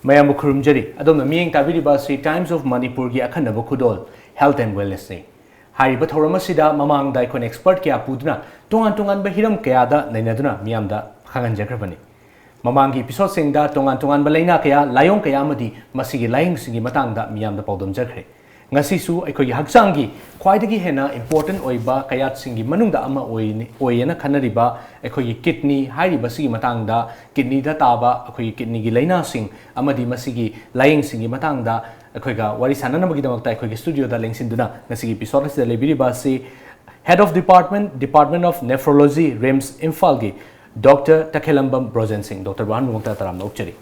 Mayam Kurumjari, Adom Ming Taviribasi, Times of Manipuri, Akanaba Kudol, Health and Wellness Day. Hari Batoramasida, Mamang Daikon expert Kia Pudna, Tongan Tongan Bahiram Kayada, Nainaduna, Miamda, Hagan Jagrabani. Mamangi episode sing da Tongan Tongan Balena Kaya, Lion Kayamadi, Masigi Lying Singi Matanga, Miam the Podom Jakre. Ngasisu, Eko Haksangi, quite a hena, important oiba, Kayat Singi, Manunda Ama Oyena Kanariba, Eko kidney, Hari Basi Matanga, kidney databa, Eko kidney Gilena Sing, Amadi Masigi, Lying Singi Matanga, Eko Warisana Magidamata, Eko studio da Links in Duna, Nasigi Pisoras de Lebiribasi, Head of Department of Nephrology, RIMS Infalgi, Dr. Takhellambam Brojen Singh, Dr. Wan Mungtataram Nokcheri.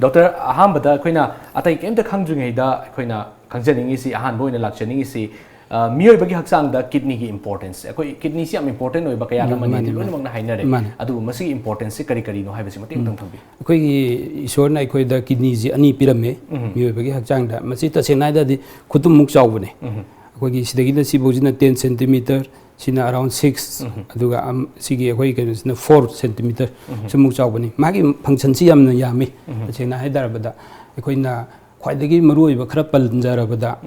Dr. Ahambada, Quina, I came to Kangdringada, Quina, Kangjaningisi, Ahan Boy in Lakchaningisi, Mio Bagi Haksang, the kidney importance. Kidney is important, or Bakayana Mani, among the Hainare, Adu Masi importance, Karikari, no have a simulating Tumbi. Quay short I quay the kidneys, any pyramid, Mio Bagi Haksang, Masita Senada, the Kutumuk Savune. Quay is the Sibojina 10 centimeter. Sina around 6, aduga sige akoi ke 4 centimeter chumuk chawbani magi function si yamna yami chena haidarabada ekoina khwaidagi marui ba khara paljarabada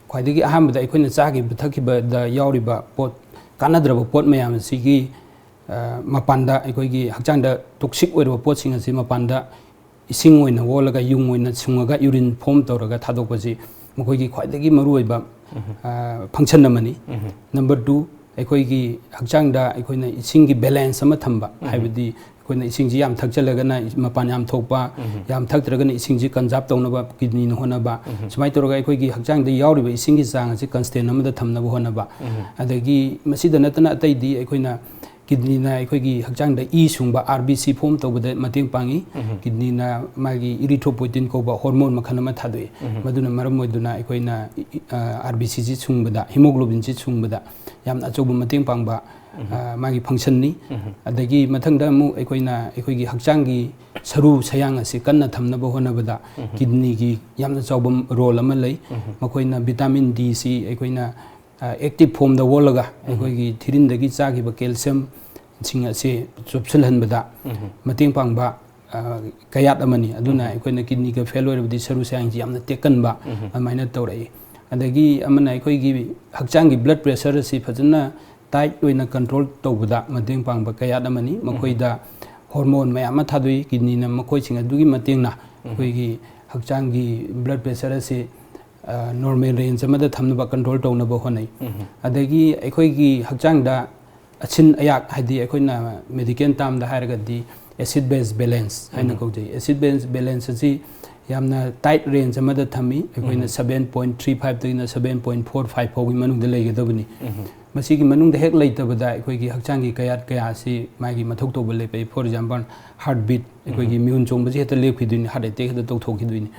khwaidagi ahambada ekoina chagi bthaki da yauriba pot kanadraba pot mayam sigi mapanda ekoigi hakchangda toxic oiraba pot singa si mapanda ising oina wolaga yung oina sungaga urine form toraga thadokpasi mokoigi khwaidagi marui ba function namani. Number 2 Equigi Hakchangda, Equina Isingi balance sama thamba, Habidi, Equina Isingi Yam Takjalagana, Mapanam Topa, Yam Takdragan, Isingi Kanzap Donaba, Kidney Honaba, Smaitoga Equigi Hakchang, the Yauri, Isingi Sang, Constanam, the Tamna Honaba, and the Gi Masida Natana Taidi, Equina Kidney Equigi Hakchang, the Isumba, RBC form to the Mating Pangi, Kidney Magi Erythropoietin Koba, hormone Makanama Tadwe, Maduna Maramoduna, Equina RBC Sumbada, hemoglobin Sumbada. Yam Achobu Mating Pangba, Magi Pangshani, Adagi Matanga Mu Equina, Equigi Hakchangi, Saru Sayang, Sikana Tamnabo Honabada, Kidney, Yam Chobum Roll Amalay, Makoina vitamin D, C, Equina active form the Wolaga, Equigi Tirin the Gitsaki, calcium, Singa say, Subsilhan Bada, Mating Pangba, Kayat Amani, Aduna, Equina Kidney fellow of the Saru Sayang, Yam the Tekanba, a minor Tore. Adagi Amana Equigi Hakchangi blood pressure si Fazana tight in a control Tobuda, Mating Pang Bakayadamani, Makoida hormone Mayamathadui, Kidney Makoching a Dugi Matina, Quigi Hakchangi blood pressure si normal range, some other Tamnaba control Tonabo Honey. Adagi Equigi Hakchangda Achin Ayak Hadi Equina Medican Tam the Haragadi acid base balance, Hanakoji, acid base balance. Yamna tight range amada thami ekoina 7.35 to 7.45 pau manung de lege dobni masigi manung de hek leitabada ekoigi hakchangi kayat kaya si magi mathok to bele pe for example heartbeat ekoigi immune chong baje ta lephi duini heart attack da tokhi duini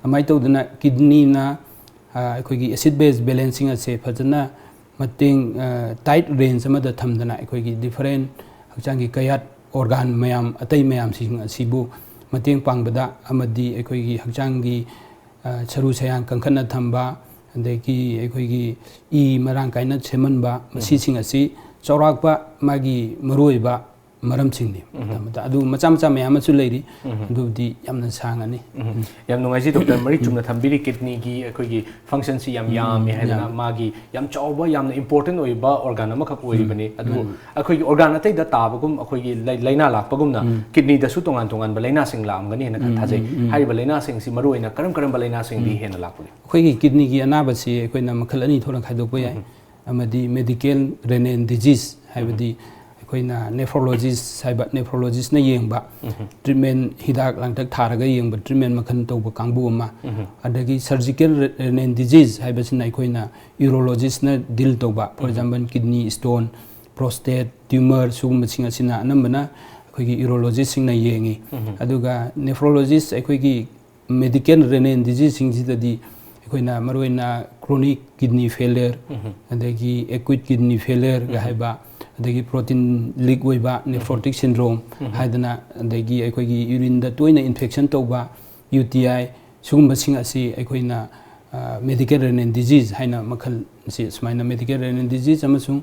amai to dana kidney na ekoigi acid base balancing ase phajana mating tight range amada thamdana ekoigi different hakchangi kayat organ mayam atai mayam sibu Mating Pangbada, Amadi, Equigi, Hakchangi, Saru Sayang, Kankana Thamba, and the Ki Equigi, E. Marankaina, Semanba, Masising a sea, Sorakba, Magi, Maruiba, Maram Singh. Adu Machamsa Mayamasu lady, do the Yamna Sangani. Yamnoazi, Dr. Maritum, Tambiri Kidney, Equigi, functions Yam Yam, Magi, Yam Choba, Yam important Oiba, Organamaka, Oibani, Adu, a quick organate the Tabacum, a quick Lena Lapaguna, Kidney the Sutongantungan, Balena Sing Lamgani, and Taze, Harry Balena Sing Simaru, and a Karam Balena Sing the Henalapoli. Quick kidney Anabasi, Equina Makalani Torakaidopoya, Amadi medical renal disease, have the nephrologist, cyber nephrologist na yengba treatment hidak langtak tharaga yengba treatment makhan toba kangbu ma adagi surgical renal disease haibasina koina urologist na deal toba for example kidney stone prostate tumor sugum singa sina anambana koigi urologist sing na yengi aduga nephrologist koigi medical renal disease sing sidadi koina maroina chronic kidney failure adagi acute kidney failure ga haiba adagi protein leak oiba nephrotic syndrome haidana adagi aikoigi urine da toina infection toba UTI sugumba sing asi aikoina medical renal disease haina makhal si smaina medical renal disease amasung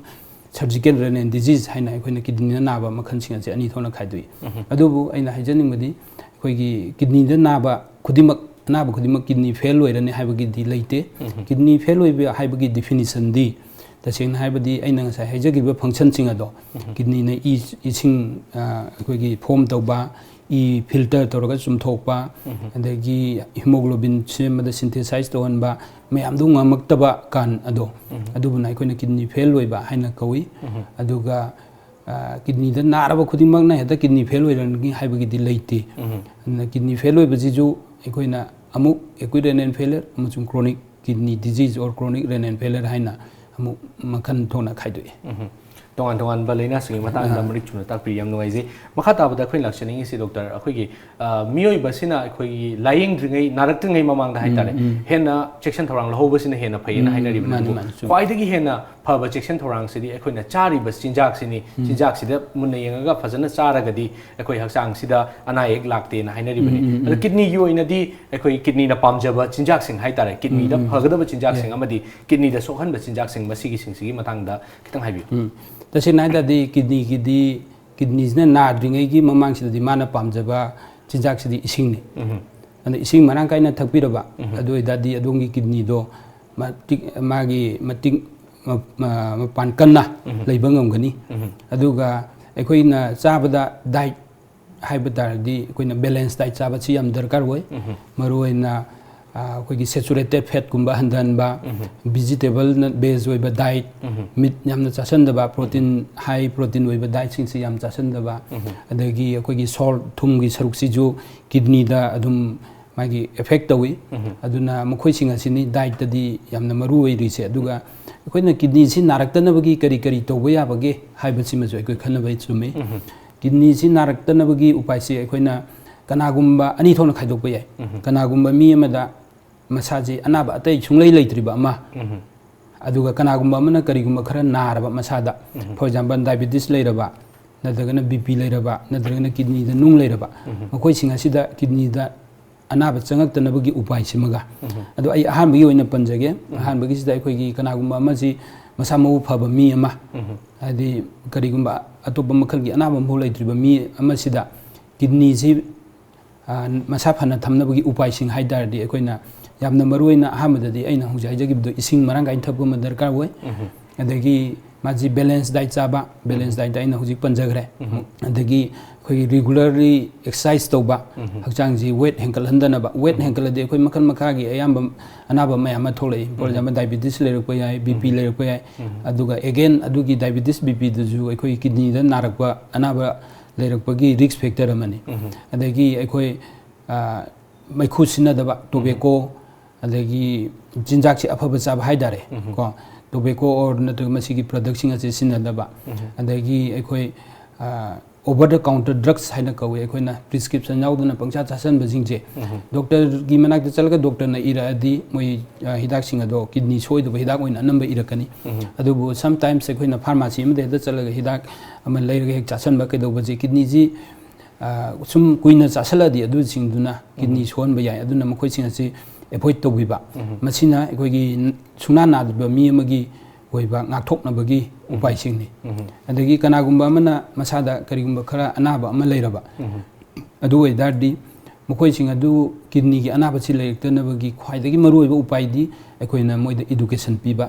surgical renal disease haina aikoina kidney na ba makhal sing asi ani thona khaidui adubu aina haijaning madi ꯑꯩꯈꯣꯏꯒꯤ ꯀꯤꯗꯅꯤꯗ ꯅꯥꯕ ꯈꯨꯗꯤꯡꯃꯛ ꯑꯅꯥꯕ ꯈꯨꯗꯤꯡꯃꯛ kidney fail ꯑꯣꯏꯔꯅꯤ ꯍꯥꯏꯕꯒꯤꯗꯤ ꯂꯩꯇꯦ kidney fail ꯑꯣꯏꯕ ꯍꯥꯏꯕꯒꯤ ꯗꯤꯐꯤꯅꯤꯁꯟꯗꯤ तसेंग हाइबदी अइना ngasai haijagibba function sing ado kidney na ising akoigi form tawba e filter tawraga chumthokpa adagi hemoglobin semada synthesize tawhanba mayam du ngamaktaba kan ado adubuna aikoina kidney fail oiba haina kawi aduga kidney da naraba khudimak na heta kidney fail oirangi haibagi di leite kidney fail oiba jiju aikoina amuk acute renal failure amachung chronic kidney disease or chronic renal failure haina amu makan thona khaidoi tongan tongan balena singi matang da mari chuna tak priyam no aise makha ta bada khoi lakshani si doctor akhoi gi miyoi basina akhoi gi lying dringai narak dringai mamang da haitare hena section thorang lo basina hena phaina hainari bana kwai dagi hena phaba section thorang sidi akhoi na chari bas chinjak sini chinjak sida munna yenga phajana charaga di akhoi hakchang sida ana ek lakte na hainari bani kidney gi oina di akhoi kidney na pamjaba chinjak sing haitare kidney da phagada chinjak sing amadi kidney da sokhan ba chinjak sing masigi sing sigi matang da kitang haibi तसे नाइदा दी kidneys ने ना द्रिंगै की ममांग सिदा दी माना पामजबा चिंजाक सिदी इसिंग ने अन इसिंग मरांग काइना थकपिरबा अदो इदादी अदोंगी kidney दो मागी मटिंग मपान कन्ना लैबा ngамगनी अदुगा अखोइना चाबदा डाइट हाइबतारदी अखोइना बैलेंस डाइट चाबा छि याम दरकार होय मरोइना अखोइगी सैचुरेटेड फैट कुंबा हंदनबा वेजिटेबल बेस्ड ओइबा डाइट मीट यामना चासनदबा प्रोटीन हाई प्रोटीन ओइबा डाइट सिंगसि याम चासनदबा अदगी अखोइगी सॉल्ट थुमगी सरुकसि जो किडनी दा अदुम मागी इफेक्ट तवी अदुना मखोइ सिंग असिनी डाइट तदी यामना मरु ओइरिसे अदुगा अखोइना किडनी सि नारक्तनबगी करी करी तौबा याबगे हाइबसि मजो अखोइ खनबै चुमे किडनी सि नारक्तनबगी उपायसि अखोइना कनागुम्बा अनी थोना खाइदोकबा याय कनागुम्बा मी अमदा मसाजी अनाबा अतै सुंगलै लैत्रिबा अमा अदुगा कनागुम्बा अमना करिगुम्बा खरा नारबा मसादा फॉर एग्जांपल डायबिटीज लैरबा नदगना बीपी लैरबा नदगना किडनी दा नुंग लैरबा मखोइ सिंग असिदा किडनी दा अनाबा चंगक्तनबगी उपाय सिमगा अदु आई अहानबगी ओइना पंजगे अहानबगी सिदा अखोइगी कनागुम्बा अमजी मसा मउ फबा मी अमा आदि करिगुम्बा अतोबा मखलगी अनाबा मउ लैत्रिबा मी अमसिदा किडनी जी मसा फना थमनबगी उपाय सिंग हाइदारदी अखोइना यामना मरुइना अहमददी अइना हुजा हाइजगिबदो इसिंग मरांग गाइन थपगो म दरकार होय अदगी माजी बैलेंस डाइट चाबा बैलेंस डाइट अइना हुजिक पंजगरे अदगी अखोइ रेगुलरली एक्सरसाइज तौबा हकचांग जी wait हेंकल हंदनबा wait हेंकलदे अखोइ Makhan मखागी अयाम अनाबा मयाम थोलै for example diabetes लेरकपा याय बीपी लेरकपा याय अदुगा अगेन अदुगी डायबिटीज बीपी दजु अखोइ किडनी दा नारकपा अनाबा लेरकपगी रिस्क फैक्टर अमनी अदगी अखोइ मैखु सिनदबा टोबेको अदगी जिंजाक से अफब चाबा हाइदारे को टोबेको और नतु मसिगी प्रोडक्ट सिंग असे सिनदबा अदगी अखोइ ओवर द काउंटर ड्रग्स हाइना कवे अखोइना प्रिस्क्रिप्शन याउदना पंचा चासन बजिंगजे डॉक्टर गी मनाक चलगा डॉक्टर ना इरादी मोइ हिदाक सिंग अदो किडनी सोइदबा हिदाक ओइना नंबर इरकनी अदुबु सम टाइम्स अखोइना फार्मेसी मदे द चलगा हिदाक अम लैरगे हेक चासन बा केदोबजे किडनी जी सुम कुइना चासलदी अदु सिंगदुना किडनी सोहनबा याय अदुना मखोइ सिंग असे एवॉइड तौबिबा मसिना अखोइगी सुना नादबा मी अमगी ओइबा ngathoknabagi उपाय सिंगनि अदगी कनागुम्बा अमना मसादा करिगुम्बा खरा अनाबा अमा लैरबा अदु ओइदारदी मखोइ सिंग अदु किडनी की अनाबा सि लैरक्तनबगी ख्वाइदगी मरुइबा उपायदी अखोइना मोइदा एजुकेशन पीबा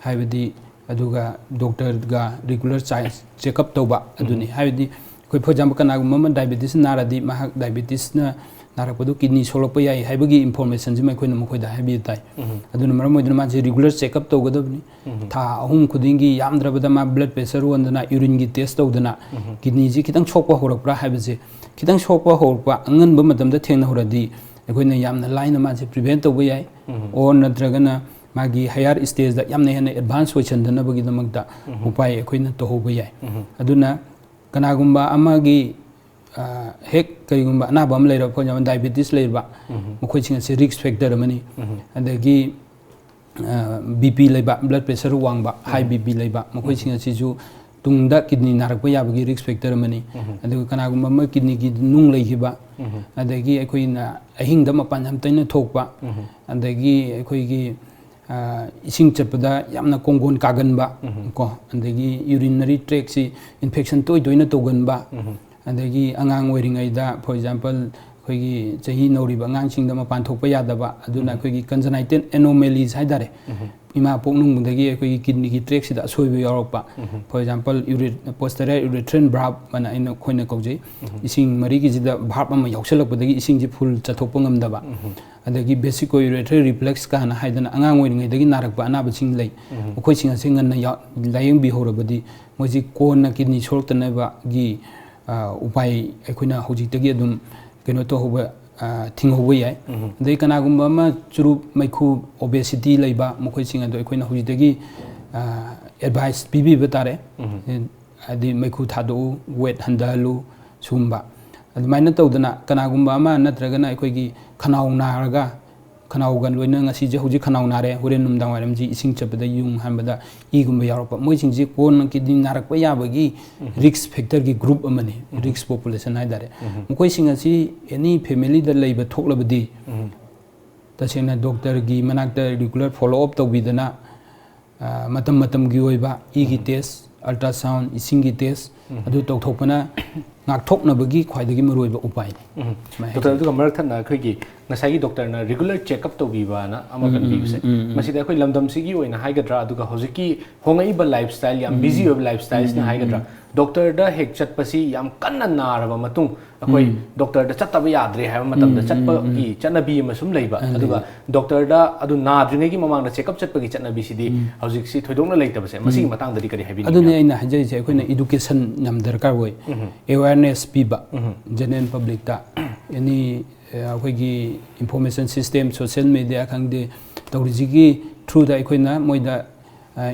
हाइबदी अदुगा डॉक्टर गा रेगुलर चेकअप तौबा अदुनि हाइबदी कोइ फॉर एग्जांपल कनागुम्बा अमा डायबिटीज नारादी महक डायबिटीज ना नारकपदु किडनी सोलप याय हाइबगी इंफॉर्मेशन जिमा अखोइना मखोइदा हाइबि ताइ अदुना मरम मोइदना माजे रेगुलर चेकअप तौगदबनि था अहुम खुदिंगी यामद्रबदा मा ब्लड प्रेशर वंदना यूरिन की टेस्ट तौदना किडनी जी खितंग सोकपा होरकप्रा हाइबजे खितंग सोकपा होरकपा अंगनबा मतमदा थेंगना होरदी अखोइना यामना लाइन माजे प्रिवेंट तौबा याय और नत्रगना मागी हायर स्टेज दा यामना हेना एडवांस होइचंदनबगी दमकदा उपाय अखोइना तौहोबा याय अदुना कनागुम्बा अमागी हेक करिगुम्बा अनाबा अम लैरब फॉर एग्जांपल डायबिटीज लैरबा मखोइ सिंग से रिस्क फैक्टर अमनी अदगी बीपी लैबा ब्लड प्रेशर वांगबा हाई बीपी लैबा मखोइ सिंग सिजु तुंगदा किडनी नारकपा याबगी रिस्क फैक्टर अमनी अदगी कनागुम्बा म किडनी की नुंग लैखिबा अदगी अखोइना अहिंगदा मपान हम तैना थोकपा अदगी अखोइगी इसिंग चपदा यामना कोंगोन कागनबा को अदगी यूरिनरी ट्रैक सि infection toy तोयना तोगनबा adagi angang oiringaida for example akhoi chahi nauriba angang singda mapan thokpa yadaba aduna akhoi congenital anomalies haidare ima poknung dagi akhoi kidney ki tract sida soibu yaroppa for example posterior ureterian valve mana ina khoina kaujai ising mari ki jida valve ama yauksalakpadagi ising ji full chathokpa ngamdaba adagi basic uretary reflex ka na haidana angang oiringai dagi narakpa anaba sing lei akhoi sing asing na layeng bi horabadi moji kona kidney sortanaba gi upai akhoi na hojik tagi adum keno to hoba thinghoba yai dei kanagumba ma churu maikhu obesity leiba mokhoi singa do akhoi na hojidagi advice bibi batare adi maikhu thadu weight handalu sumba admaina tawdana kanagumba ma natragana akhoi gi khanau naraga khanau gan loina ngasi je hoji khanau nare horen numdang waram ji ising chapda yung hanbada igumba yaropa moi sing ji kon kidney narakpa yabagi risk factor gi group amani risk population haidare mokoi sing asi any family da leiba thoklabadi tasena doctor gi manakta regular follow up tawbidana matam matam gi oiba igi test ultrasound ising gi test adu tawthokpana ngak thoknabagi khwaidagi maroiba upai doctor du kamar thana khoi gi ngasai doctor na regular check up to biba na ama kan bi se masida khoi lamdam sigi oina haigadra aduga hojiki hongai ba lifestyle yam busy of lifestyles na haigadra doctor da hek chat pasi yam kanna naraba matung akhoi doctor da chattaba yadre ha matam da chatpa gi chanabi masum leiba aduga doctor da adu nadringai gi mamang da check up chatpa gi chanabi sidi hojik si thoidongna leitaba se masi matang da kari habi adune aina hajai se khoi na education nam darkar hoi awareness piba general public da any akhoi information system social media khangde tawriji through da akhoi na moida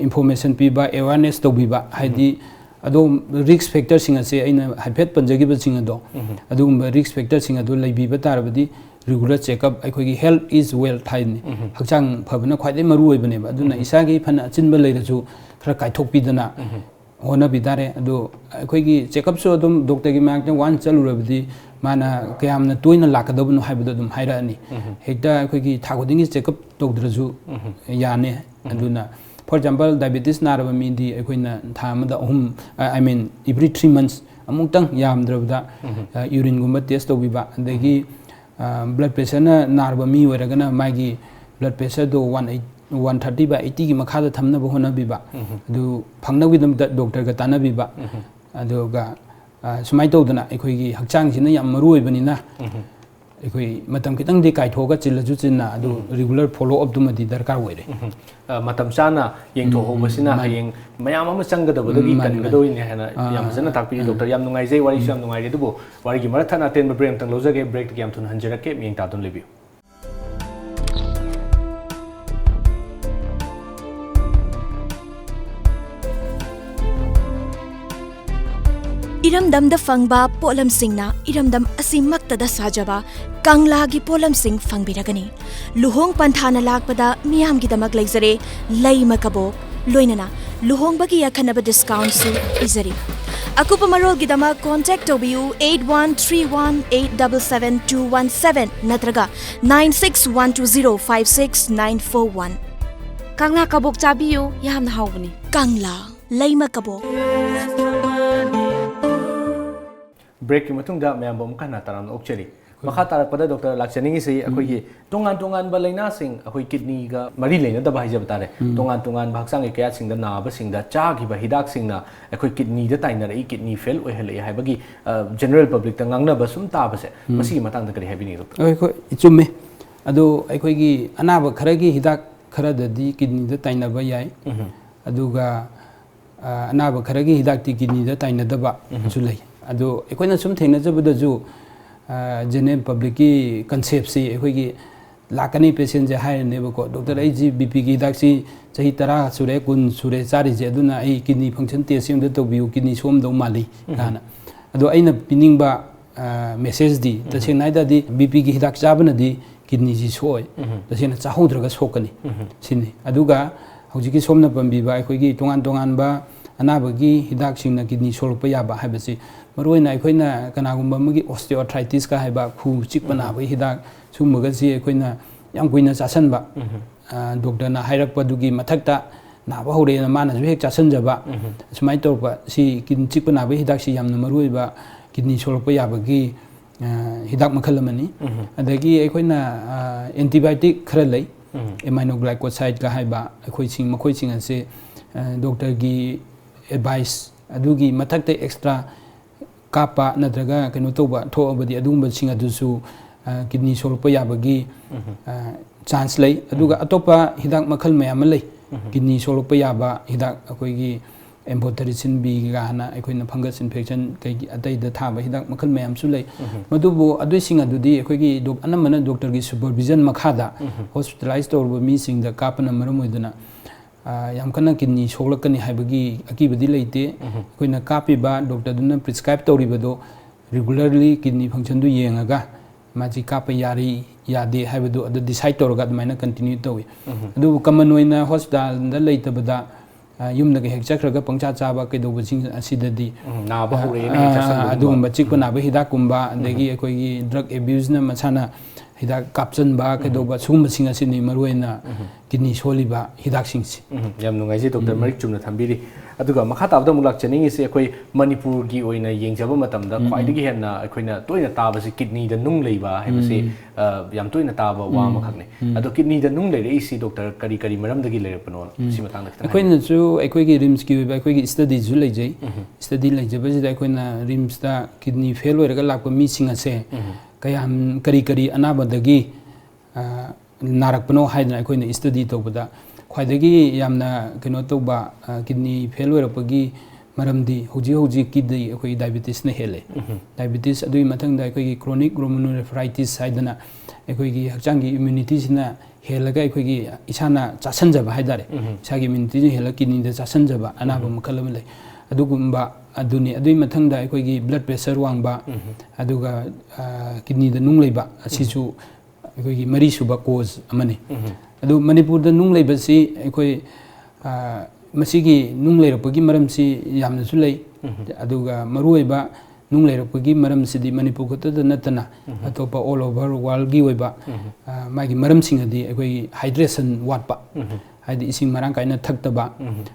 information piba awareness tawbiba haidi ado risk factor singa se aina hypet panjagi ba singa do adum risk factor singa do leibiba tarabadi regular check up akhoi health is well thaini hakchang phabna khwaidai maru oibane ba aduna isagi phana chinba leirasu khara kaithok pidana hona bidare ado akhoi check up so adum doctor gi mak wan chalurabadi mana kayamna toina lakadabnu haibada dum hairani hekta akhoi thagodingi check up tawdraju yane aduna for example diabetes naraba mindi akhoi thamada I mean every 3 months amungtang yamdrabda urine gumba test tawbiba adagi blood pressure na naraba mi oiragana magi blood pressure do 130 by 80 gi makhada thamna bohona biba adu phangna widam doctor ga tana biba aduga sumai tawdana akhoi gi hakchang sina yam maru oibanina akhoi matam kitang di kai thoga chilaju chinna adu regular follow up dumadi darkar oire matam chana yeng tho hobasina hayeng mayam ama changgadabadagi kangadoine hana yam jana takpi doctor yam nungai jai wari sham nungai redubo wari gi marathana ten brem tang lojage break yam thun hanjarake ming ta don lebi Iramdam da fangba polam singna iramdam asimakta da sajaba kangla gi polam sing fangbiragani luhong panthana lakpada miyam gi damak leizare leima kabo loinana luhong bagi yakhanaba discount su izari akupa marol gi damak contact obiu 8131877217 natraga 9612056941 kangla kabok chabiu yamna hawbani kangla leima kabo break ki matung da mayam bom kana taram okcheri makha tarak pada doctor lakchani ngi sei akhoi gi tongan ba laina sing akhoi kidney ga mari leina da bahija batare tongan bhaksang ge kya sing da na ba sing da cha gi ba hidak sing na akhoi kidney da taina rai kidney fail oi hele hai bagi general public ta ngangna ba sum ta ba se masi matang da kari habini doctor akhoi ichumme ado akhoi gi anaba khara gi hidak khara da di kidney da taina ba yai aduga anaba khara gi hidak ti kidney da taina da ba julai ado ekoina sum thengna jabada ju general public ki concept si ekoi lakani patient je hai ne ba ko doctor ai ji bp ki dak si chahi tara sure kun sure chari je aduna ai kidney function test sim da to biu kidney som do mali kana ado aina pining ba message di ta senai da di bp ki hidak chabana di kidney ji soi ta sena chahudraga sokani sini aduga hauji ki somna pambi ba ekoi gi tongan ba anabagi hidak singna kidney solpa yaba habasi maroina aikoina kanagumba magi osteoarthritis ka haiba khu chikpana ba hidak summaga si aikoina yam kuina chasan ba doctor na hairak padugi mathakta na ba hore na mana ju hek chasan jaba sumai torpa si kin chikpana ba hidak si yamna maroi ba kidney solpa yabagi hidak makhal amani adagi aikoina antibiotic khara lei aminoglycoside ka haiba makoi sing ase doctor gi advice adugi mathakte extra kapa nadraga keno toba thoabadi adumba sing adusu kidney solpa yabagi chance lei aduga atopa hidak makhal mayam lei kidney solpa yaba hidak akoigi amphotericin B gana akoina fungus infection kai atai da thaba hidak makhal mayam su lei madubu adui sing adudi akoigi anamana doctor gi supervision makhada hospitalized torba mi sing da kapana maram oiduna yam kana kidney solakani haibagi akibadi leite akoina kapiba doctor duna prescribe toribado regularly kidney function du yengaga maji kapa yari yade haibadu adu decide torga admaina continue tawi adu common oina hospital da leitabada yumna ge hekchakraga pangcha chaba kaidoba sing asidadi naba hore ne hekchasan adu machik naba hidak kumba adegi akoigi drug abuse na machana hidak kapchan ba kaidoba sum sing asini maruena kidney soliba hidak singsi yam nungai ji doctor marik chumna thambiri aduga makha tabda mulak chaning ise akoi manipur gi oina yengjaba matamda khwaidagi henna akoina toina taba si kidney da nung leiba haibase yam toina taba wa makhakne adu kidney da nung leire isi doctor kari kari maram dagi leire pano si matang da akoina chu akoigi rims ki akoigi study ju leijai study leijaba ji akoina rims da kidney fail oiraga lakpa mi singa se kayam kari kari anaba dagi narak pano haidna akoina study tobada khwaidagi yamna keno toba kidney fail oirapagi maramdi hoji kidney akoi diabetes na hele diabetes adui mathang da akoi chronic glomerulonephritis haidana akoi gi hakchangi immunity sina helaga akoi gi isana chasanjaba haidare isagi immunity ji hela kidney da chasanjaba anaba makhalam lei adugumba aduni adui mathang da akoi gi blood pressure wangba aduga kidney da nung leiba asisu akoi gi mari suba cause amane adu manipur da nung leibasi akoi masigi nung leirapagi maram si yamna su lei aduga maruiba nung leirapagi maram si di manipur khota da natana atopa all over world gi oiba magi maram sing adi akoi hydration watpa haidi ising marang kaina thakta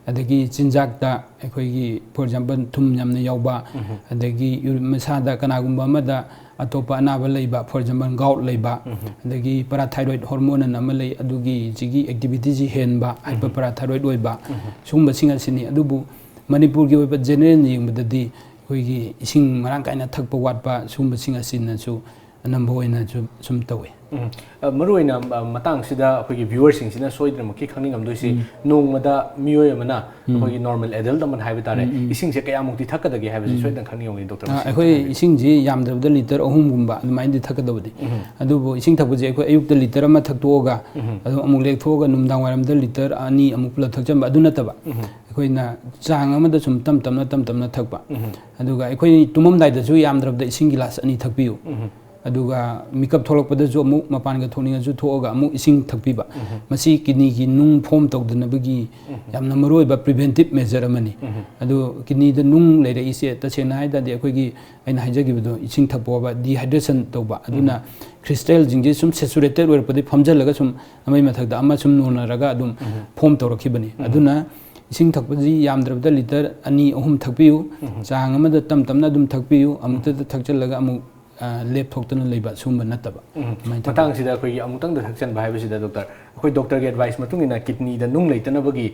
adagi chinjak da akoi gi for example thum yamna yauba adagi masa da kanagumba amada atopa anaba leiba for example gout leiba adagi parathyroid hormone namalei adugi jigi activity ji henba hyperparathyroid oiba sumba singa sini adubu manipur gi oiba general yingbadadi koigi ising marang kaina thakpa watpa sumba singa sinna su anamba oina sum tawe maruina matang sida akoigi viewers sing sina soidra maki khangning amdoisi nongmada miyoy amana akoigi normal adult aman haiba tare ising se kaya mukti thakadagi haibasi soidan khangning ongi doctor akoi ising ji yamdabda liter ahum gumba admain di thakadabdi adubo ising thakbuji akoi ayukta liter ama thaktoga adu amuk lek thoga numdang waramda liter ani amuk pula thakjamba aduna taba akoi na chang amada sum tamna thakpa aduga akoi tumamdai da ju yamdrabda ising gilas ani thakpiu aduga makeup tholokpada jo amu mapanga thoninga ju thoga amu ising thakpiba masi kidney gi nung form tawdnabagi yamna maroiba preventive measure amani adu kidney da nung leire ise ta chena haida de akoi gi aina haijagibido ising thakpoba dehydration tawba aduna crystal jingje sum saturated oirpadi famjalaga sum amai mathakda ama sum nonaraga adum form tawrakhibani aduna ising thakpaji yamdrabda liter ani ahum thakpiu chang amada tamna adum thakpiu amukta thakchalaga amu lep thoktan leiba sumba nataba matang sida akoi amutang da thakchan bai basida doctor akoi doctor ge advice matungina kidney da nung leitana bagi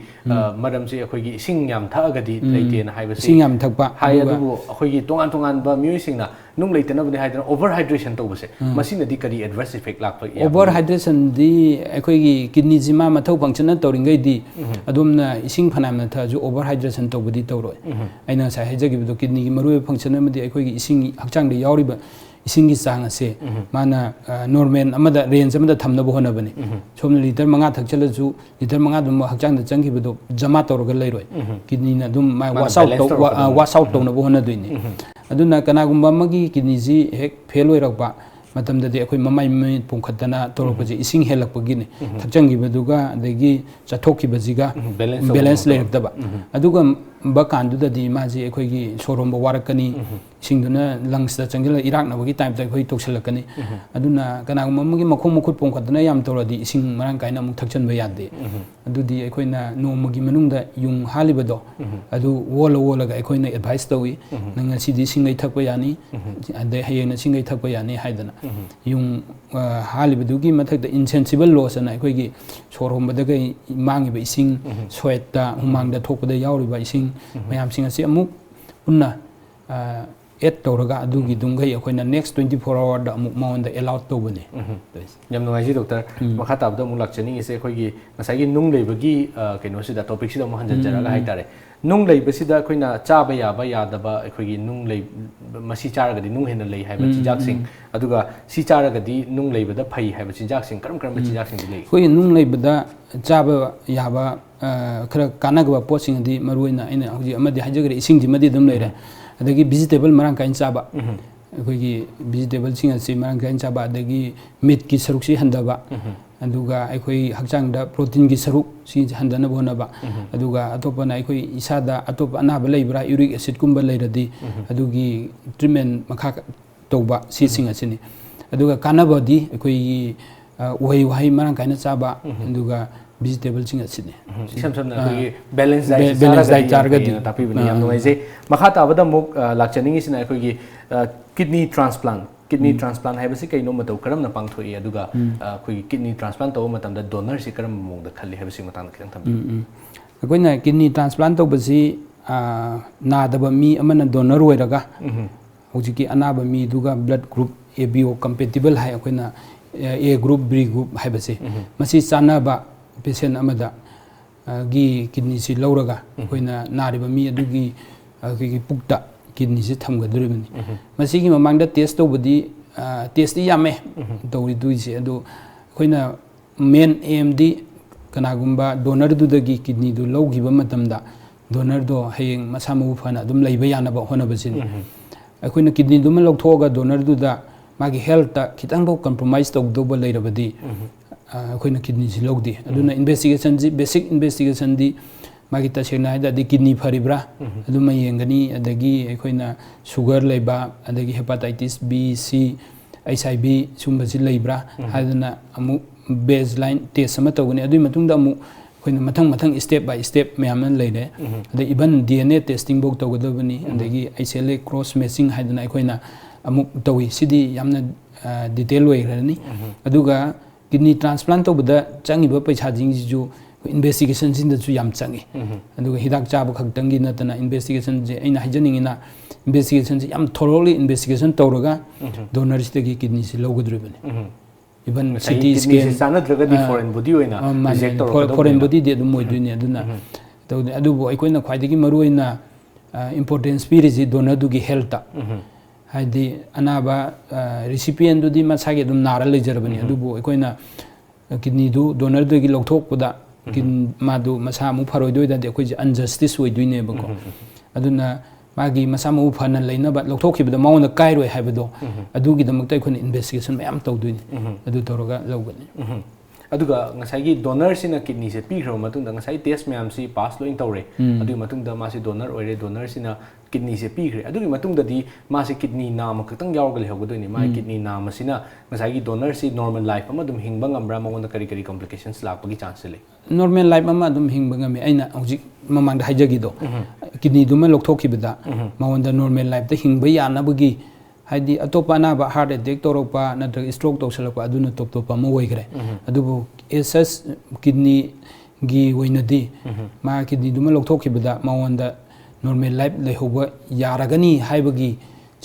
madam se akoi gi sing yam thagadi leite na haibasi sing yam thakpa hai adu akoi gi tongan ba mui sing na nung leitana bani haidana overhydration tawbase masina di kari adverse effect lakpa overhydration di akoi gi kidney jima mathau function tawringai di adumna ising phanamna tha ju overhydration tawbudi tawroi aina sa hajagi bido kidney gi maru function amadi akoi gi ising hakchang de yauriba isingi sang ase mana normal amada range amada thamna bo hona bani somna liter manga thakchala ju liter manga dum hakchang da changi bido jama tawrga leiroi kidney na dum ma wash out tawna bo hona doini aduna kana gumba magi kidney ji hek fail oirakba matam da de akoi mamai mai pungkhatana tawrokje ising helakpagi ne thakchangi biduga adagi chathokki bajiga balance leirakdaba aduga ꯕꯀꯥꯟꯗꯨꯗꯗꯤ ꯃꯥꯁꯤ ꯑꯩꯈꯣꯏꯒꯤ ꯁꯣꯔꯣꯝꯕ ꯋꯥꯔꯛꯀꯅꯤ ꯏꯁꯤꯡꯗꯨꯅ ꯂꯪꯁꯇ ꯆꯪꯁꯤꯜꯂꯒ ꯏꯔꯥꯛꯅꯕꯒꯤ ꯇꯥꯏꯞꯇ ꯑꯩꯈꯣꯏ ꯇꯧꯁꯤꯜꯂꯛꯀꯅꯤ ꯑꯗꯨꯅ ꯀꯅꯥꯒꯨꯝꯕ ꯑꯃꯒꯤ ꯃꯈꯣꯡ ꯃꯈꯨꯠ ꯄꯣꯝꯈꯠꯇꯅ ꯌꯥꯝ ꯇꯧꯔꯗꯤ ꯏꯁꯤꯡ ꯃꯔꯥꯡ ꯀꯥꯏꯅ ꯑꯃꯨꯛ ꯊꯛꯆꯟꯕ ꯌꯥꯗꯦ ꯑꯗꯨꯗꯤ ꯑꯩꯈꯣꯏꯅ ꯅꯣꯡꯃꯒꯤ ꯃꯅꯨꯡꯗ ꯌꯨꯡ ꯍꯥꯜꯂꯤꯕꯗꯣ ꯑꯗꯨ ꯋꯣꯜꯂꯒ ꯑꯩꯈꯣꯏꯅ ꯑꯦꯗꯚꯥꯏꯁ ꯇꯧꯏ ꯅꯪ ꯉꯁꯤꯗꯤ ꯏꯁꯤꯡꯒꯩ ꯊꯛꯄ ꯌꯥꯅꯤ ꯑꯗꯩ ꯍꯌꯦꯡꯅ ꯏꯁꯤꯡꯒꯩ ꯊꯛꯄ ꯌꯥꯅꯤ ꯍꯥꯏꯗꯅ ꯌꯨꯡ ꯍꯥꯜꯂꯤꯕꯗꯨꯒꯤ ꯃꯊꯛꯇ insensible loss ꯑꯅ ꯑꯩꯈꯣꯏꯒꯤ ꯁꯣꯔ ꯍꯣꯟꯕꯗꯒ ꯃꯥꯡꯉꯤꯕ ꯏꯁꯤꯡ ꯁ꯭ꯋꯦꯠꯇ ꯍꯨꯃꯥꯡꯗ ꯊꯣꯛꯄꯗ ꯌꯥꯎꯔꯤꯕ ꯏꯁꯤꯡ ꯃꯌꯥꯝꯁꯤꯡ ꯑꯁꯤ ꯑꯃꯨꯛ ꯄꯨꯟꯅ add ꯇꯧꯔꯒ ꯑꯗꯨꯒꯤ ꯗꯨꯡꯒꯩ ꯑꯩꯈꯣꯏꯅ next 24 hourꯗ ꯑꯃꯨꯛ ꯃꯉꯣꯟꯗ allowed ꯇꯧꯕꯅꯤ ꯌꯥꯝ ꯅꯨꯡꯉꯥꯏꯖꯩ ꯗꯣꯛꯇꯔ ꯃꯈꯥ ꯇꯥꯕꯗ ꯑꯃꯨꯛ ꯂꯥꯛꯆꯅꯤꯡꯉꯤꯁꯦ ꯑꯩꯈꯣꯏꯒꯤ ꯉꯁꯥꯏꯒꯤ ꯅꯨꯡ ꯂꯩꯕꯒꯤ ꯀꯩꯅꯣꯁꯤꯗ ꯇꯣꯄꯤꯛꯁꯤꯗ ꯑꯃꯨꯛ ꯍꯟꯖꯟꯖꯔꯒ ꯍꯥꯏꯇꯥꯔꯦ ꯅꯨꯡ ꯂꯩꯕꯁꯤꯗ ꯑꯩꯈꯣꯏꯅ ꯆꯥꯕ ꯌꯥꯕ ꯌꯥꯗꯕ ꯑꯩꯈꯣꯏꯒꯤ ꯅꯨꯡ ꯂꯩ ꯃꯁꯤ ꯆꯥꯔꯒꯗꯤ ꯅꯨꯡ ꯍꯦꯟꯅ ꯂꯩ ꯍꯥꯏꯕ ꯆꯤꯟꯖꯥꯛꯁꯤꯡ ꯑꯗꯨꯒ ꯁꯤ ꯆꯥꯔꯒꯗꯤ ꯅꯨꯡ ꯂꯩꯕꯗ ꯐꯩ ꯍꯥꯏꯕ ꯆꯤꯟꯖꯥꯛꯁꯤꯡ ꯀꯔꯝꯕ ꯆꯤꯟꯖꯥꯛꯁꯤꯡꯗꯤ ꯂꯩ ꯑꯩꯈꯣꯏ ꯅꯨꯡ ꯂꯩꯕꯗ ꯆꯥꯕ ꯌꯥꯕ ꯈꯔ ꯀꯥꯟꯅꯒꯕ ꯄꯣꯠꯁꯤꯡꯗꯤ ꯃꯔꯨꯑꯣꯏꯅ ꯑꯩꯅ ꯍꯧꯖꯤꯛ ꯑꯃꯗꯤ ꯍꯥꯏꯖꯈ꯭ꯔꯦ ꯏꯁꯤꯡꯁꯤꯃꯗꯤ ꯑꯗꯨꯝ ꯂꯩꯔꯦ ꯑꯗꯒꯤ vegetable marang kain chaba ꯑꯩꯈꯣꯏꯒꯤ vegetable sing asi marang kain chaba adagi meat ki saruk si handaba aduga ꯑꯩꯈꯣꯏ ꯍꯛꯆꯥꯡꯗ protein ki saruk si handana bonaba aduga atopana ꯑꯩꯈꯣꯏ isada atop anaba leibra uric acid kumba leiradi adugi treatment makha tauba si sing asini aduga kanabadi ꯑꯩꯈꯣꯏ uhai uhai marang kain chaba aduga vegetable sing asini sam sam na koi balance diet targadi tapi bani yam noi je makha ta bada muk lakchaningi sina koi kidney transplant hai basi kai no matau karam na pangthoi aduga koi kidney transplant taw matam da donor si karam mong da khalli hai basi matang khitang tham akoina kidney transplant taw basi na daba mi amana donor oiraga hojiki anaba mi duga blood group ABO compatible hai akoina A group B group hai basi masi chanaba patient amada gi kidney si lauraga koina nariba mi adugi ki pukta kidney si thamgaduribani masigi mamangda test tobudi test yame tawri duisi adu koina main AMD kanagumba donor du dagi kidney du lawgiba matamda donor do hayeng masamu fana adum leiba yanaba honabasini koina kidney du ma lawthoga donor du da magi health ta khitang bo compromise tawdoba leirabadi ꯑꯩꯈꯣꯏꯅ ꯀꯤꯗꯅꯤꯁꯤ ꯂꯧꯗꯦ ꯑꯗꯨꯅ ꯏꯟꯚꯦꯁꯇꯤꯒꯦꯁꯟꯁꯤ basic ꯏꯟꯚꯦꯁꯇꯤꯒꯦꯁꯟꯗꯤ ꯃꯥꯒꯤ ꯇꯁꯦꯡꯅ ꯍꯥꯏꯔꯗꯤ kidney ꯐꯔꯤꯕ꯭ꯔꯥ ꯑꯗꯨꯃ ꯌꯦꯡꯒꯅꯤ ꯑꯗꯒꯤ ꯑꯩꯈꯣꯏꯅ ꯁꯨꯒꯔ ꯂꯩꯕ ꯑꯗꯒꯤ ꯍꯦꯄꯥꯇꯥꯏꯇꯤꯁ B C HIV ꯁꯨꯝꯕꯁꯤ ꯂꯩꯕ꯭ꯔꯥ ꯍꯥꯏꯗꯅ ꯑꯃꯨꯛ ꯕꯦꯖꯂꯥꯏꯟ ꯇꯦꯁ ꯑꯃ ꯇꯧꯒꯅꯤ ꯑꯗꯨꯒꯤ ꯃꯇꯨꯡꯗ ꯑꯃꯨꯛ ꯑꯩꯈꯣꯏꯅ ꯃꯊꯪ ꯁ꯭ꯇꯦꯞ ꯕꯥꯏ ꯁ꯭ꯇꯦꯞ ꯃꯌꯥꯝ ꯑꯃ ꯂꯩꯔꯦ ꯑꯗ ꯏꯚꯟ DNA ꯇꯦꯁꯇꯤꯡ ꯐꯥꯎ ꯇꯧꯒꯗꯕꯅꯤ ꯑꯗꯒꯤ HLA ꯀ꯭ꯔꯣꯁ ꯃꯦꯆꯤꯡ ꯍꯥꯏꯗꯅ ꯑꯩꯈꯣꯏꯅ ꯑꯃꯨꯛ ꯇꯧꯏ ꯁꯤꯗꯤ ꯌꯥꯝꯅ ꯗꯤꯇꯦꯜ ꯑꯣꯏꯈ꯭ꯔꯅꯤ ꯑꯗꯨꯒ kidney transplant tobada changiba paisa jingju investigation sindasu yam changi aduga hidak chaba khaktangi natana investigation je aina hajaningina investigation je yam thoroughly investigation tawraga donor stegi kidney si logodribani even CT scan sanadragadi foreign body oina reject tawraga foreign body de dum moiduni aduna tawde adubu aikoina khwaidagi maruoina importance pirisi donor dugi health ta haidi anaba recipient du di masage dum nara lejarabani adubu akoina kidney du donor du gi lokthokpada kin madu masa mu pharoi doi da de akoi injustice oi duine bako aduna magi masa mu phana leina ba lokthokibada mauna kairoi haibado adugi damakta akoina investigation mayam tawduini adu toroga logani aduga ngasai donor sina kidney se pi khro matungda ngasai test mayam si pass loin tawre adu matungda ma si donor oire donor sina kidney se pi khre adugi matungda di ma si kidney nam katang yawgal hogodoni ma kidney nam sina ngasai donor si normal life ama dum hingba ngambra magonda kari complications lakpagi chance le normal life ama dum hingba ngami aina hojik mamangda haijagi do kidney duma lokthokibada magonda normal life ta hingba yana bagi haidi atopa na ba heart attack toropa natra stroke tawsalakpa aduna top top ma oigre adubu SS kidney gi oinadi ma kidney duma lokthokibada magonda normal life lehoba yaragani haibagi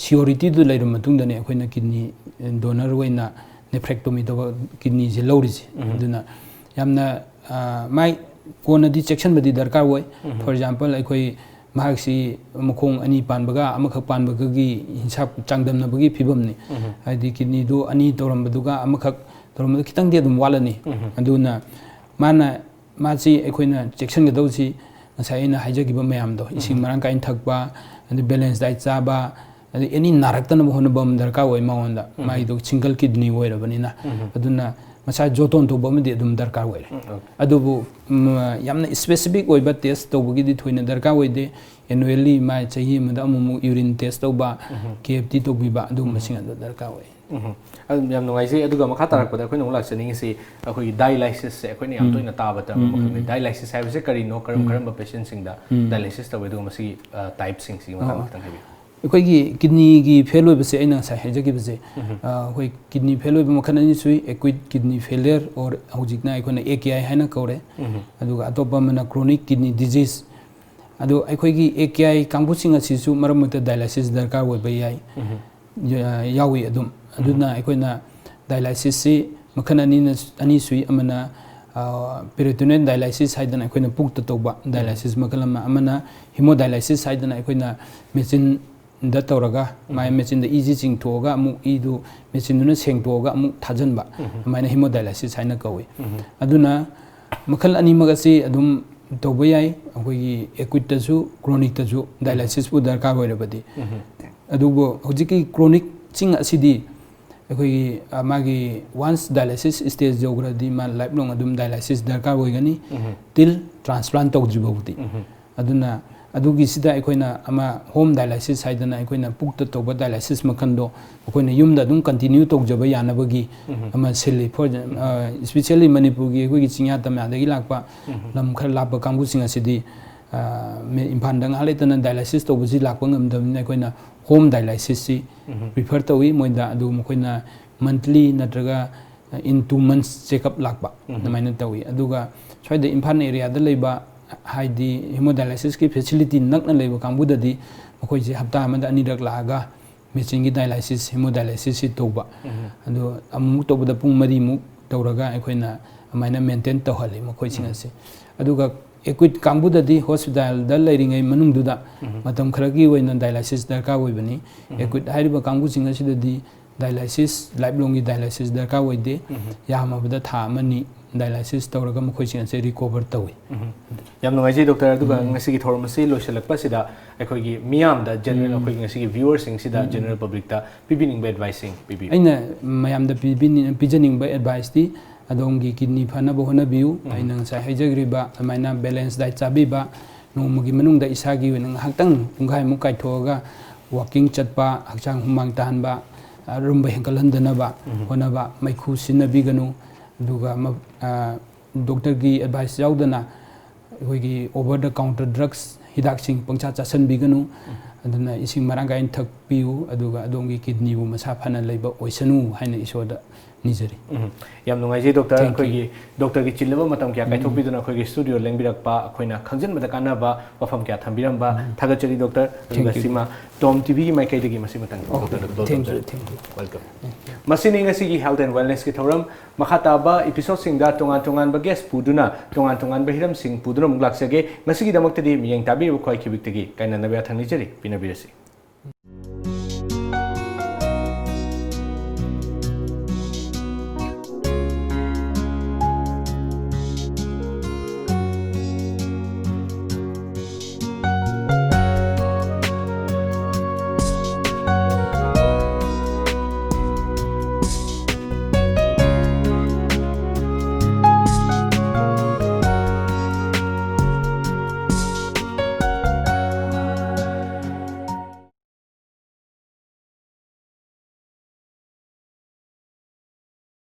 surety du leirum matungdane akoina kidney donor oina nephrectomy do kidney je lorisi aduna yamna mai kona di section badi darkar oi for example aikoi mahaksi mukong ani panbaga amakha panbaga gi hinsap changdamna bagi phibamni haidi kidney do ani torambaduga amakha toramba kitang de dum walani aduna mana machi akoina section ga dawsi ngasai na haijagiba mayam do ising marang kain thakba and balance diet chaba and any naraktan honabam darka oi maonda mai do single kidney oi rabani na aduna masa joton to bom de dum darkar wele adubu yamna specific oiba test to bugi di thoina darkar oide annually mai chahi mada amu urine test to ba KFT to bi ba adu masing adu darkar oi yam nungai se aduga makha tarak pada khoi nong lak chani se akhoi dialysis se akhoi ni am toina taba ta makha dialysis hai se kari no karam karam ba patient sing da dialysis ta wedu masi type sing si makha tang hebi अखोई kidney की fail होबसे अइना सा हेजगिबसे अखोई kidney fail होब मखन अनि सुई acute kidney failure और हौजिकना अखोना AKI हाइना कौरे अदुगा अतोपा मना chronic kidney disease अदु अखोई की AKI कांगबुसिंग असिसु मरमत डायलिसिस दरकार होबे याई यावी अदुम अदुना अखोइना डायलिसिस से मखन अनि सुई अमना पेरिटोनियल डायलिसिस हाइदना अखोइना पुक्त तोबा डायलिसिस मखलमा अमना हेमोडायलिसिस हाइदना अखोइना मेचिन दा तौरगा माय मेचिन द इजी चिंग थोगा अमु इदु मेचिन दुना सेंग थोगा अमु थाजनबा मायना हेमोडायलिसिस हाइना कवे अदुना मखल अनि मगसी अदुम तोबा याई अखोई एक्यूट तसु क्रोनिक तसु डायलिसिस पु दरकार होइरबदी अदुबो होजिकी क्रोनिक चिंग असिदी अखोई मागी वंस डायलिसिस स्टेज जोग्रदी मा लाइफ लॉन्ग अदुम डायलिसिस दरकार होइगनी टिल ट्रांसप्लांट तौजिबोदी अदुना अदुगी सिदा अखोइना अमा होम डायलिसिस हाइदना अखोइना पुक्त तोबा डायलिसिस मखंदो अखोइना युमदा अदुम कंटिन्यू तौजबा यानबगी अमा सिली फॉर स्पेशली मणिपुर की अखोइगी चिंया तमादगी लाकपा लम खर लापा कांगुसिंग असिदी इम्फान दंग हालेतना डायलिसिस तौबजी लाकपा ngam अखोइना होम डायलिसिस सी प्रिफर तौई मोइदा अदु मखोइना मंथली नत्रगा इन 2 months चेकअप लाकपा नमाइना तौई अदुगा छोइदा इम्फान एरिया द लेबा हाइदी हेमोडायलिसिस की फैसिलिटी नकना लेबा कांगबुददी मखोइजे हप्ता अमदा अनिरक लागा मेचिन की डायलिसिस हेमोडायलिसिस सी तौबा अदु अमु तौबदा पुंग मरी मु तौरगा अखोइना अमाइना मेंटेन तौहले मखोइसिंग असे अदुगा एक्यूट कांगबुददी हॉस्पिटल द लेरिंगै मनुंगदुदा मतम खरगी वइना डायलिसिस दरकार होइबनी एक्यूट हाइरिबा कांगबुसिंग असिददी डायलिसिस लाइफ लॉन्ग की डायलिसिस दरकार होइदे यामाबदा था मनी डायलिसिस तौरगा मखोइसिंग असे recover तौई yam nungai je doctor aduga ngasi ki thormasi loisalakpa sida akhoi miyam da general akhoi ngasi ki viewers sing sida general public ta pibining ba advising pibi aina mayam da pijaning ba advice ti adongi kidney phana bo hona biu aina sa haijagriba amaina balance diet chabiba nomagi manung da isagi wenang haktang punghai mu kai thoga walking chatpa hakchang humang tahanba rumba henkalandana ba hona ba maikhu sinabiganu duga doctor की advice याउदना होगी over the counter drugs हिदाक सिंग पंचा चासन बिगनु अदुना इसिंग मरांगाइन थक पिउ अदुगा अदोंगी kidney बु मसा फना लेबा ओइसनु हाइना इसोदा निजरी yam nungai je doctor akhoi doctor ki chilaba matam kya kai thokbiduna akhoi studio lengbirakpa akhoina khangjan mada kana ba wafam kya thambiramba thagachari doctor sima TOMTV ki mai kai degi masi matang doctor thank you welcome masini ngasi ki health and wellness ki thoram makhata ba episode sing da tongan ba guest puduna tongan ba hiram sing puduna muglak sege ngasi ki damak tadi miyang tabi ko khibik tegi kaina nabya thangni chari pinabirasi